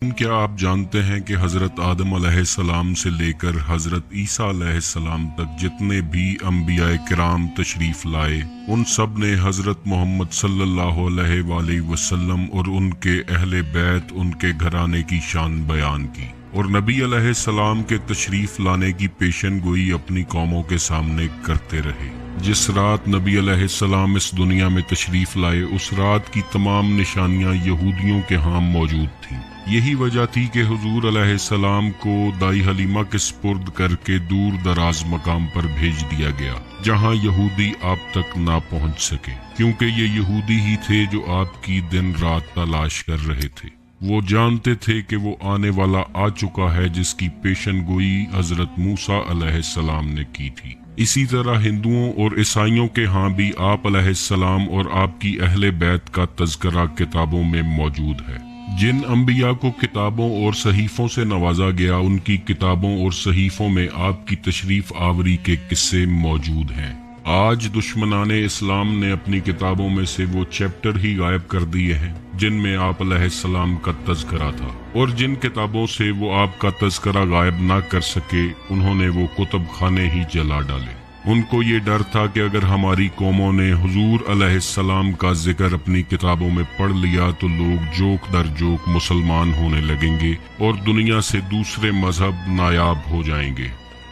क्या आप जानते हैं कि हज़रत आदम अलैहिस्सलाम से लेकर हज़रत ईसा अलैहिस्सलाम तक जितने भी अंबिया किराम तशरीफ़ लाए, उन सब ने हज़रत मोहम्मद सल्लल्लाहु अलैहि वसल्लम और उनके अहले बैत, उनके घराने की शान बयान की और नबी अलैहिस्सलाम के तशरीफ़ लाने की पेशन गोई अपनी कौमों के सामने करते रहे। जिस रात नबी अलैहिस्सलाम इस दुनिया में तशरीफ़ लाए, उस रात की तमाम निशानियाँ यहूदियों के यहाँ मौजूद थीं। यही वजह थी कि हुजूर अलैहिस्सलाम को दाई हलीमा के स्पुर्द करके दूर दराज मकाम पर भेज दिया गया, जहां यहूदी आप तक ना पहुंच सके, क्योंकि ये यहूदी ही थे जो आपकी दिन रात तलाश कर रहे थे। वो जानते थे कि वो आने वाला आ चुका है, जिसकी पेशन गोई हजरत मूसा अलैहिस्सलाम ने की थी। इसी तरह हिंदुओं और ईसाइयों के यहाँ भी आप अलैहिस्सलाम और आपकी अहले बैत का तज़किरा किताबों में मौजूद है। जिन अंबिया को किताबों और सहीफों से नवाजा गया, उनकी किताबों और सहीफों में आपकी तशरीफ आवरी के किस्से मौजूद हैं। आज दुश्मनाने इस्लाम ने अपनी किताबों में से वो चैप्टर ही गायब कर दिए हैं जिनमें आप अलैहिस्सलाम का तज़किरा था, और जिन किताबों से वो आपका तज़किरा गायब ना कर सके, उन्होंने वो कुतुब खाने ही जला डाले। उनको ये डर था कि अगर हमारी कौमों ने हुजूर अलैहिस्सलाम का जिक्र अपनी किताबों में पढ़ लिया तो लोग जोक दर जोक मुसलमान होने लगेंगे और दुनिया से दूसरे मजहब नायाब हो जाएंगे।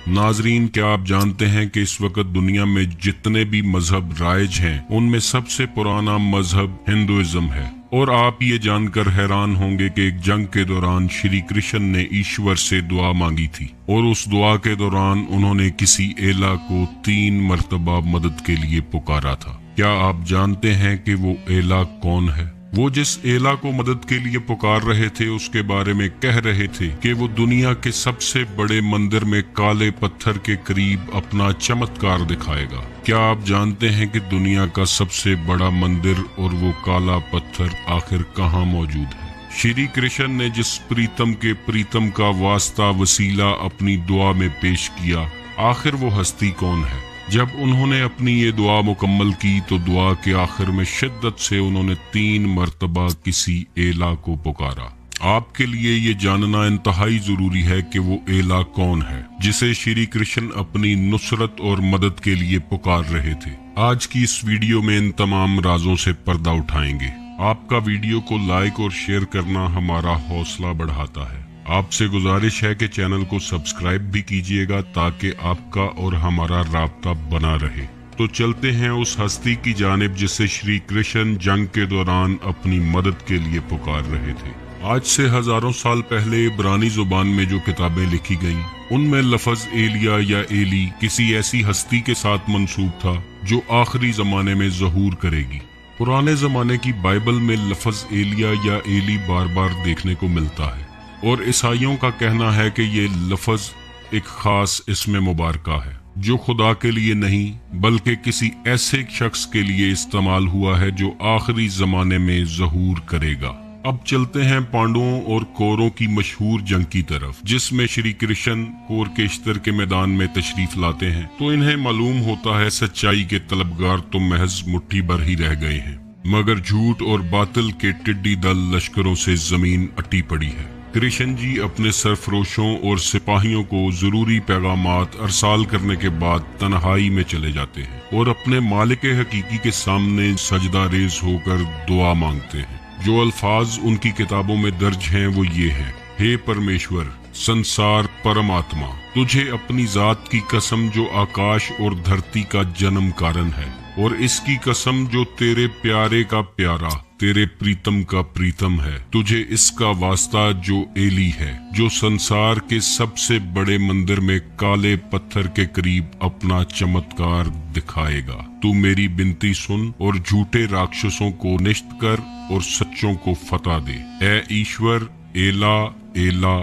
नाजरीन, क्या आप जानते हैं कि इस वक्त दुनिया में जितने भी मजहब राइज हैं, उनमें सबसे पुराना मजहब हिंदुइज्म है। और आप ये जानकर हैरान होंगे कि एक जंग के दौरान श्री कृष्ण ने ईश्वर से दुआ मांगी थी और उस दुआ के दौरान उन्होंने किसी एला को 3 मर्तबा मदद के लिए पुकारा था। क्या आप जानते हैं कि वो एला कौन है? वो जिस एला को मदद के लिए पुकार रहे थे, उसके बारे में कह रहे थे कि वो दुनिया के सबसे बड़े मंदिर में काले पत्थर के करीब अपना चमत्कार दिखाएगा। क्या आप जानते हैं कि दुनिया का सबसे बड़ा मंदिर और वो काला पत्थर आखिर कहाँ मौजूद है? श्री कृष्ण ने जिस प्रीतम के प्रीतम का वास्ता वसीला अपनी दुआ में पेश किया, आखिर वो हस्ती कौन है? जब उन्होंने अपनी ये दुआ मुकम्मल की तो दुआ के आखिर में शिद्दत से उन्होंने 3 मर्तबा किसी एला को पुकारा। आपके लिए ये जानना इंतहाई जरूरी है कि वो एला कौन है जिसे श्री कृष्ण अपनी नुसरत और मदद के लिए पुकार रहे थे। आज की इस वीडियो में इन तमाम राजों से पर्दा उठाएंगे। आपका वीडियो को लाइक और शेयर करना हमारा हौसला बढ़ाता है। आपसे गुजारिश है कि चैनल को सब्सक्राइब भी कीजिएगा ताकि आपका और हमारा राब्ता बना रहे। तो चलते हैं उस हस्ती की जानिब जिसे श्री कृष्ण जंग के दौरान अपनी मदद के लिए पुकार रहे थे। आज से हजारों साल पहले इब्रानी जुबान में जो किताबें लिखी गईं, उनमें लफ्ज एलिया या एली किसी ऐसी हस्ती के साथ मंसूब था जो आखिरी जमाने में ज़हूर करेगी। पुराने जमाने की बाइबल में लफ्ज एलिया या एली बार बार देखने को मिलता है और ईसाइयों का कहना है कि ये लफ्ज एक खास इस्म मुबारका है जो खुदा के लिए नहीं बल्कि किसी ऐसे शख्स के लिए इस्तेमाल हुआ है जो आखिरी जमाने में ज़हूर करेगा। अब चलते हैं पांडवों और कौरों की मशहूर जंग की तरफ, जिसमें श्री कृष्ण कौर के इश्तर के मैदान में तशरीफ लाते हैं तो इन्हें मालूम होता है सच्चाई के तलबगार तो महज मुट्ठी भर ही रह गए हैं, मगर झूठ और बातिल के टिड्डी दल लश्करों से जमीन अटी पड़ी है। कृष्ण जी अपने सरफरोशों और सिपाहियों को जरूरी पैगामात अरसाल करने के बाद तन्हाई में चले जाते हैं और अपने मालिक हकीकी के सामने सजदा रेज होकर दुआ मांगते हैं। जो अल्फाज उनकी किताबों में दर्ज हैं वो ये हैं: हे परमेश्वर, संसार परमात्मा, तुझे अपनी जात की कसम जो आकाश और धरती का जन्म कारण है, और इसकी कसम जो तेरे प्यारे का प्यारा, तेरे प्रीतम का प्रीतम है, तुझे इसका वास्ता जो एली है, जो संसार के सबसे बड़े मंदिर में काले पत्थर के करीब अपना चमत्कार दिखाएगा। तू मेरी बिनती सुन और झूठे राक्षसों को निश्त कर और सच्चों को फतह दे। ए ईश्वर, एला एला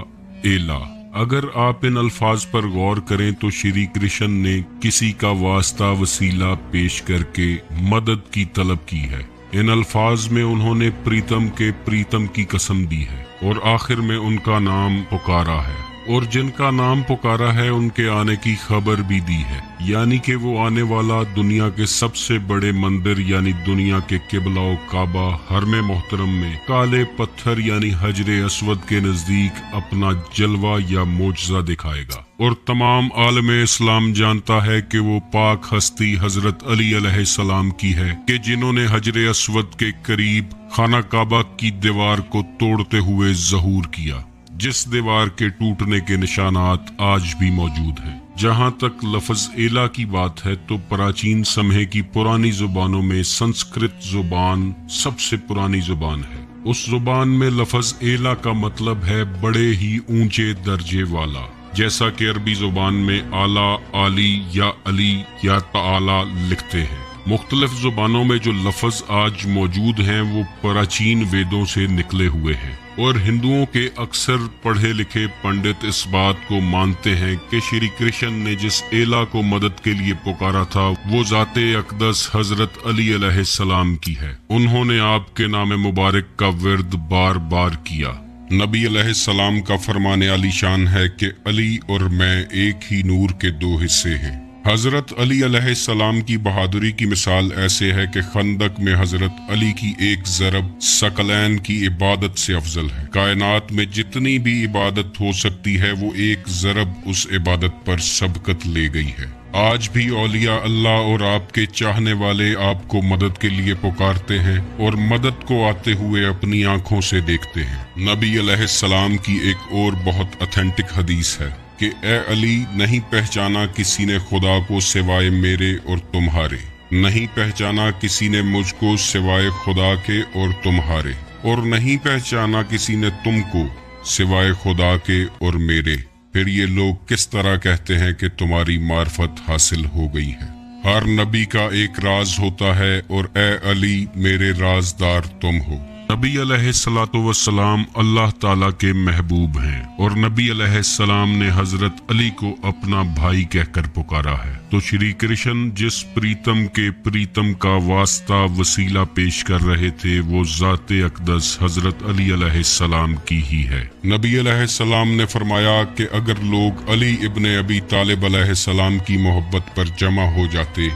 एला। अगर आप इन अल्फाज पर गौर करें तो श्री कृष्ण ने किसी का वास्ता वसीला पेश करके मदद की तलब की है। इन अल्फाज में उन्होंने प्रीतम के प्रीतम की कसम दी है और आखिर में उनका नाम पुकारा है। اور جن کا نام پکارا ہے ان کے آنے کی خبر بھی دی ہے، یعنی کہ وہ آنے والا دنیا کے سب سے بڑے مندر یعنی دنیا کے قبلہ و کعبہ حرم محترم میں کالے پتھر یعنی حجر اسود کے نزدیک اپنا جلوہ یا معجزہ دکھائے گا، اور تمام عالم اسلام جانتا ہے کہ وہ پاک ہستی حضرت علی علیہ السلام کی ہے کہ جنہوں نے حجر اسود کے قریب خانہ کعبہ کی دیوار کو توڑتے ہوئے ظہور کیا، جس دیوار کے ٹوٹنے کے نشانات آج بھی موجود ہیں۔ جہاں تک لفظ ایلا کی بات ہے تو پراچین سمے کی پرانی زبانوں میں سنسکرت زبان سب سے پرانی زبان ہے۔ اس زبان میں لفظ ایلا کا مطلب ہے بڑے ہی اونچے درجے والا، جیسا کہ عربی زبان میں اعلیٰ، عالی یا علی یا تعالی لکھتے ہیں۔ مختلف زبانوں میں جو لفظ آج موجود ہیں وہ پراچین ویدوں سے نکلے ہوئے ہیں، اور ہندوؤں کے اکثر پڑھے لکھے پنڈت اس بات کو مانتے ہیں کہ شری کرشن نے جس ایلا کو مدد کے لیے پکارا تھا وہ ذات اقدس حضرت علی علیہ السلام کی ہے۔ انہوں نے آپ کے نام مبارک کا ورد بار بار کیا۔ نبی علیہ السلام کا فرمان عالی شان ہے کہ علی اور میں ایک ہی نور کے دو حصے ہیں۔ حضرت علی علیہ السلام کی بہادری کی مثال ایسے ہے کہ خندق میں حضرت علی کی ایک ضرب ثقلین کی عبادت سے افضل ہے۔ کائنات میں جتنی بھی عبادت ہو سکتی ہے وہ ایک ضرب اس عبادت پر سبقت لے گئی ہے۔ آج بھی اولیاء اللہ اور آپ کے چاہنے والے آپ کو مدد کے لیے پکارتے ہیں اور مدد کو آتے ہوئے اپنی آنکھوں سے دیکھتے ہیں۔ نبی علیہ السلام کی ایک اور بہت اتھینٹک حدیث ہے کہ اے علی، نہیں پہچانا کسی نے خدا کو سوائے میرے اور تمہارے، نہیں پہچانا کسی نے مجھ کو سوائے خدا کے اور تمہارے، اور نہیں پہچانا کسی نے تم کو سوائے خدا کے اور میرے۔ پھر یہ لوگ کس طرح کہتے ہیں کہ تمہاری معرفت حاصل ہو گئی ہے؟ ہر نبی کا ایک راز ہوتا ہے اور اے علی میرے رازدار تم ہو۔ نبی علیہ السلام اللہ تعالیٰ کے محبوب ہیں، اور نبی علیہ السلام نے حضرت علی کو اپنا بھائی کہہ کر پکارا ہے، تو شری کرشن جس پریتم کے پریتم کا واسطہ وسیلہ پیش کر رہے تھے وہ ذات اقدس حضرت علی علیہ السلام کی ہی ہے۔ نبی علیہ السلام نے فرمایا کہ اگر لوگ علی ابن ابی طالب علیہ السلام کی محبت پر جمع ہو جاتے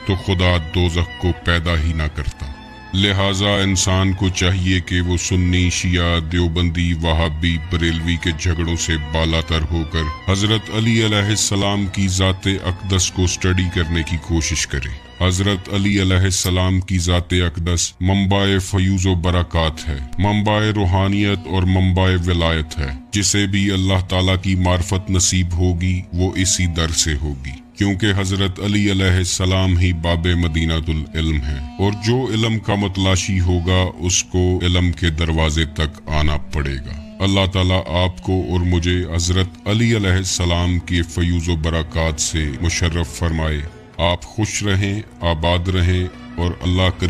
تو خدا دوزخ کو پیدا ہی نہ کرتا۔ لہٰذا انسان کو چاہیے کہ وہ سنی، شیعہ، دیوبندی، وہابی، بریلوی کے جھگڑوں سے بالا تر ہو کر حضرت علی علیہ السلام کی ذات اقدس کو اسٹڈی کرنے کی کوشش کرے۔ حضرت علی علیہ السلام کی ذات اقدس منبع فیوز و برکات ہے، منبع روحانیت اور منبع ولایت ہے۔ جسے بھی اللہ تعالیٰ کی معرفت نصیب ہوگی وہ اسی در سے ہوگی، کیونکہ حضرت علی علیہ السلام ہی باب مدینۃ العلم ہے، اور جو علم کا متلاشی ہوگا اس کو علم کے دروازے تک آنا پڑے گا۔ اللہ تعالیٰ آپ کو اور مجھے حضرت علی علیہ السلام کے فیوز و برکات سے مشرف فرمائے۔ آپ خوش رہیں، آباد رہیں، اور اللہ کریم